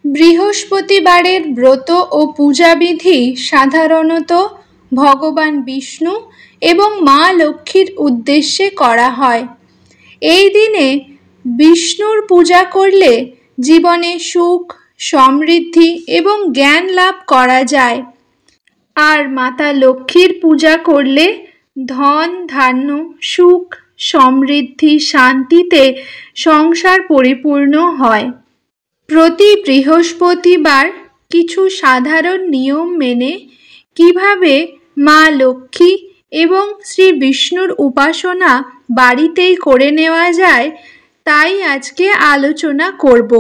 বৃহস্পতিবারের ব্রত ও পূজাবিধি সাধারণত ভগবান বিষ্ণু এবং মা লক্ষ্মীর উদ্দেশ্যে করা হয়। এই দিনে বিষ্ণুর পূজা করলে জীবনে সুখ, সমৃদ্ধি এবং জ্ঞান লাভ করা যায়। আর মাতা লক্ষ্মীর পূজা করলে ধন ধান্য, সুখ, সমৃদ্ধি, শান্তিতে সংসার পরিপূর্ণ হয়। প্রতি বৃহস্পতিবার কিছু সাধারণ নিয়ম মেনে কিভাবে মা লক্ষ্মী এবং শ্রী বিষ্ণুর উপাসনা বাড়িতেই করে নেওয়া যায় তাই আজকে আলোচনা করব।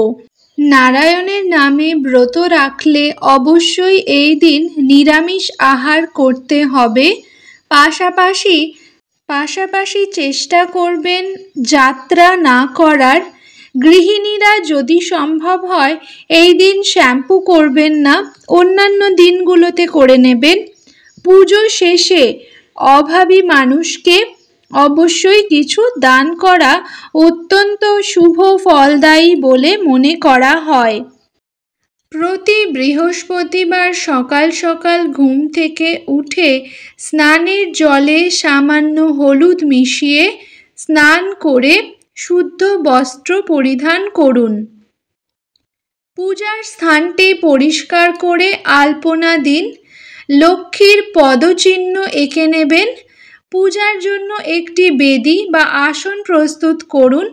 নারায়ণের নামে ব্রত রাখলে অবশ্যই এই দিন নিরামিষ আহার করতে হবে। পাশাপাশি চেষ্টা করবেন যাত্রা না করার। গৃহিণীরা যদি সম্ভব হয় এই দিন শ্যাম্পু করবেন না, অন্যান্য দিনগুলোতে করে নেবেন। পুজো শেষে অভাবী মানুষকে অবশ্যই কিছু দান করা অত্যন্ত শুভ ফলদায়ী বলে মনে করা হয়। প্রতি বৃহস্পতিবার সকাল সকাল ঘুম থেকে উঠে স্নানের জলে সামান্য হলুদ মিশিয়ে স্নান করে শুদ্ধ বস্ত্র পরিধান করুন। পূজার স্থানটি পরিষ্কার করে আলপনা দিন। লক্ষ্মীর পদচিহ্ন এঁকে নেবেন। পূজার জন্য একটি বেদি বা আসন প্রস্তুত করুন।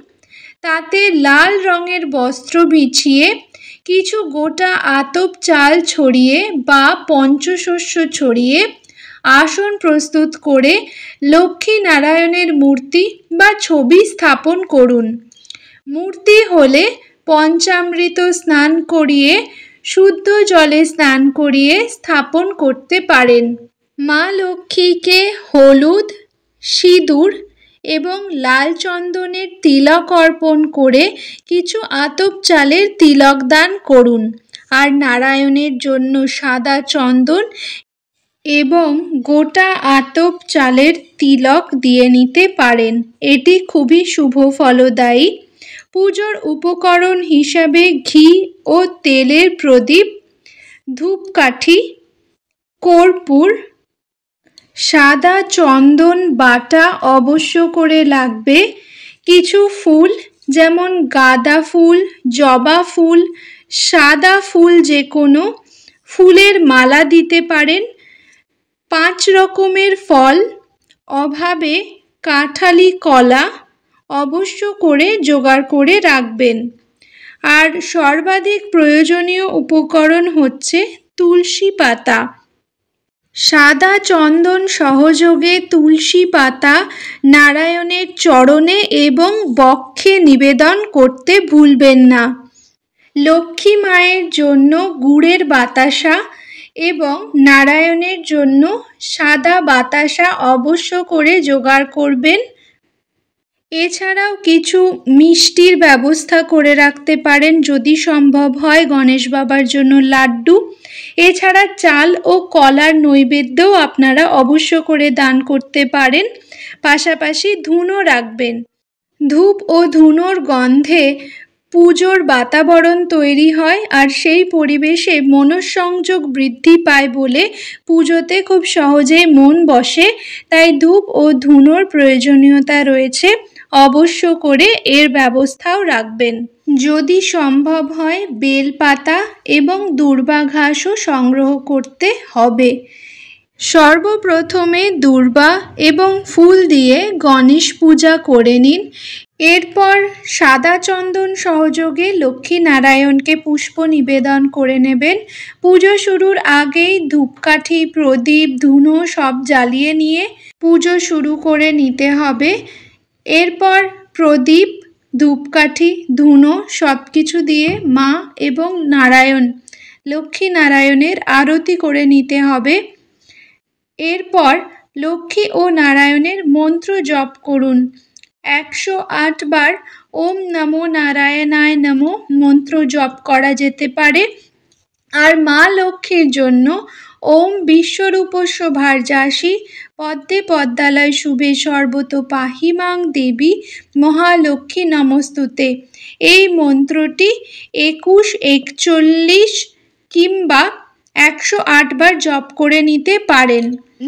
তাতে লাল রঙের বস্ত্র বিছিয়ে কিছু গোটা আতপ চাল ছড়িয়ে বা পঞ্চশস্য ছড়িয়ে আসন প্রস্তুত করে লক্ষ্মী নারায়ণের মূর্তি বা ছবি স্থাপন করুন। মূর্তি হলে পঞ্চামৃত স্নান করিয়ে শুদ্ধ জলে স্নান করিয়ে স্থাপন করতে পারেন। মা লক্ষ্মীকে হলুদ, সিঁদুর এবং লাল চন্দনের তিলক অর্পণ করে কিছু আতপ চালের তিলক দান করুন। আর নারায়ণের জন্য সাদা চন্দন এবং গোটা আতপ চালের তিলক দিয়ে নিতে পারেন। এটি খুবই শুভ ফলদায়ী। পুজোর উপকরণ হিসাবে ঘি ও তেলের প্রদীপ, ধূপকাঠি, কর্পূর, সাদা চন্দন বাটা অবশ্য করে লাগবে। কিছু ফুল যেমন গাঁদা ফুল, জবা ফুল, সাদা ফুল, যে কোনো ফুলের মালা দিতে পারেন। 5 রকমের ফল, অভাবে কাঁঠালি কলা অবশ্য করে জোগাড় করে রাখবেন। আর সর্বাধিক প্রয়োজনীয় উপকরণ হচ্ছে তুলসী পাতা। সাদা চন্দন সহযোগে তুলসী পাতা নারায়ণের চরণে এবং বক্ষে নিবেদন করতে ভুলবেন না। লক্ষ্মী মায়ের জন্য গুড়ের বাতাসা এবং নারায়ণের জন্য সাদা বাতাসা অবশ্য করে জোগাড় করবেন। এছাড়াও কিছু মিষ্টির ব্যবস্থা করে রাখতে পারেন যদি সম্ভব হয়। গণেশ বাবার জন্য লাড্ডু, এছাড়া চাল ও কলার নৈবেদ্যও আপনারা অবশ্য করে দান করতে পারেন। পাশাপাশি ধুনো রাখবেন। ধূপ ও ধুনোর গন্ধে পুজোর বাতাবরণ তৈরি হয় আর সেই পরিবেশে মনঃসংযোগ বৃদ্ধি পায় বলে পুজোতে খুব সহজেই মন বসে। তাই ধূপ ও ধুনোর প্রয়োজনীয়তা রয়েছে, অবশ্য করে এর ব্যবস্থাও রাখবেন। যদি সম্ভব হয় বেলপাতা এবং দূর্বা ঘাসও সংগ্রহ করতে হবে। সর্বপ্রথমে দূর্বা এবং ফুল দিয়ে গণেশ পূজা করে নিন। এরপর সাদা চন্দন সহযোগে লক্ষ্মী নারায়ণকে পুষ্প নিবেদন করে নেবেন। পুজো শুরুর আগেই ধূপকাঠি, প্রদীপ, ধুনো সব জ্বালিয়ে নিয়ে পুজো শুরু করে নিতে হবে। এরপর প্রদীপ, ধূপকাঠি, ধুনো সব কিছু দিয়ে মা এবং নারায়ণ, লক্ষ্মী নারায়ণের আরতি করে নিতে হবে। এরপর লক্ষ্মী ও নারায়ণের মন্ত্র জপ করুন। 108 বার ওম নমো নারায়ণায় নমো মন্ত্র জপ করা যেতে পারে। আর মা লক্ষ্মীর জন্য ওম বিশ্বরূপস্য ভার্যাসি পদ্মে পদ্মালয় শুভে সর্বতো পাহিমাং দেবী মহালক্ষ্মী নমস্তুতে। এই মন্ত্রটি 21, 41 কিংবা 108 বার জপ করে নিতে পারেন।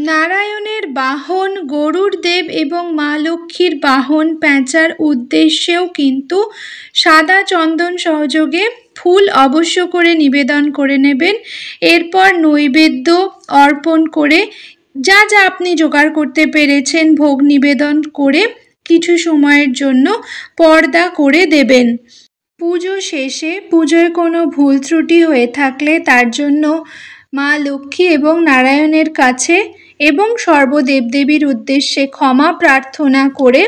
নারায়ণের বাহন গরুড় দেব এবং মা লক্ষ্মীর বাহন প্যাঁচার উদ্দেশ্যেও কিন্তু সাদা চন্দন সহযোগে ফুল অবশ্য করে নিবেদন করে নেবেন। এরপর নৈবেদ্য অর্পণ করে যা যা আপনি জোগাড় করতে পেরেছেন ভোগ নিবেদন করে কিছু সময়ের জন্য পর্দা করে দেবেন। পুজো শেষে পুজোয় কোনো ভুল ত্রুটি হয়ে থাকলে তার জন্য মা লক্ষ্মী এবং নারায়ণের কাছে এবং সর্বদেবদেবীর উদ্দেশ্যে ক্ষমা প্রার্থনা করে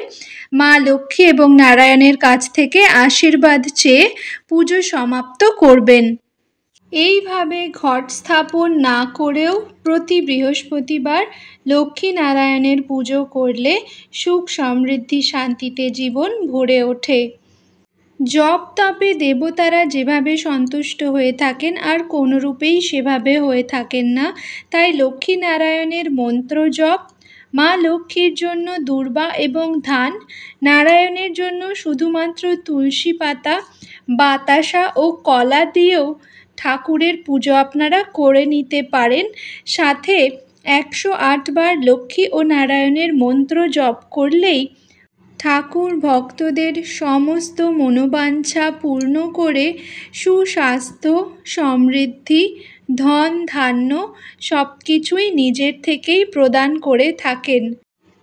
মা লক্ষ্মী এবং নারায়ণের কাছ থেকে আশীর্বাদ চেয়ে পুজো সমাপ্ত করবেন। এইভাবে ঘট স্থাপন না করেও প্রতি বৃহস্পতিবার লক্ষ্মী নারায়ণের পুজো করলে সুখ সমৃদ্ধি শান্তিতে জীবন ভরে ওঠে। জপ তপে দেবতারা যেভাবে সন্তুষ্ট হয়ে থাকেন আর কোনোরূপেই সেভাবে হয়ে থাকেন না, তাই লক্ষ্মী নারায়ণের মন্ত্র জপ, মা লক্ষ্মীর জন্য দূর্বা এবং ধান, নারায়ণের জন্য শুধুমাত্র তুলসী পাতা, বাতাসা ও কলা দিয়েও ঠাকুরের পুজো আপনারা করে নিতে পারেন। সাথে 108 বার লক্ষ্মী ও নারায়ণের মন্ত্র জপ করলেই ঠাকুর ভক্তদের সমস্ত মনোবাঞ্ছা পূর্ণ করে সুস্বাস্থ্য, সমৃদ্ধি, ধন ধান্য সব কিছুই নিজের থেকেই প্রদান করে থাকেন।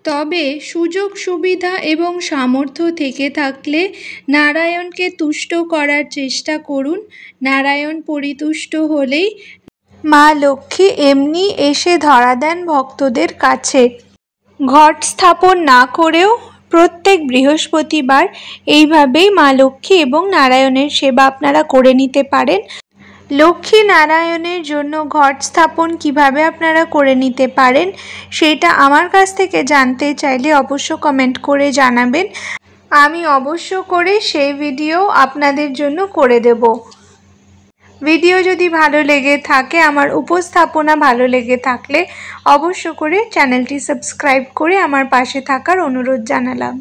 তবে সুযোগ সুবিধা এবং সামর্থ্য থেকে থাকলে নারায়ণকে তুষ্ট করার চেষ্টা করুন। নারায়ণ পরিতুষ্ট হলেই মা লক্ষ্মী এমনি এসে ধরা দেন ভক্তদের কাছে। ঘট স্থাপন না করেও প্রত্যেক বৃহস্পতিবার এইভাবেই মা লক্ষ্মী এবং নারায়ণের সেবা আপনারা করে নিতে পারেন। লক্ষ্মী নারায়ণের জন্য ঘট স্থাপন কিভাবে আপনারা করে নিতে পারেন সেটা আমার কাছ থেকে জানতে চাইলে অবশ্য কমেন্ট করে জানাবেন। আমি অবশ্য করে সেই ভিডিও আপনাদের জন্য করে দেব। ভিডিও যদি ভালো লেগে থাকে, আমার উপস্থাপনা ভালো লেগে থাকলে অবশ্য করে চ্যানেলটি সাবস্ক্রাইব করে আমার পাশে থাকার অনুরোধ জানালাম।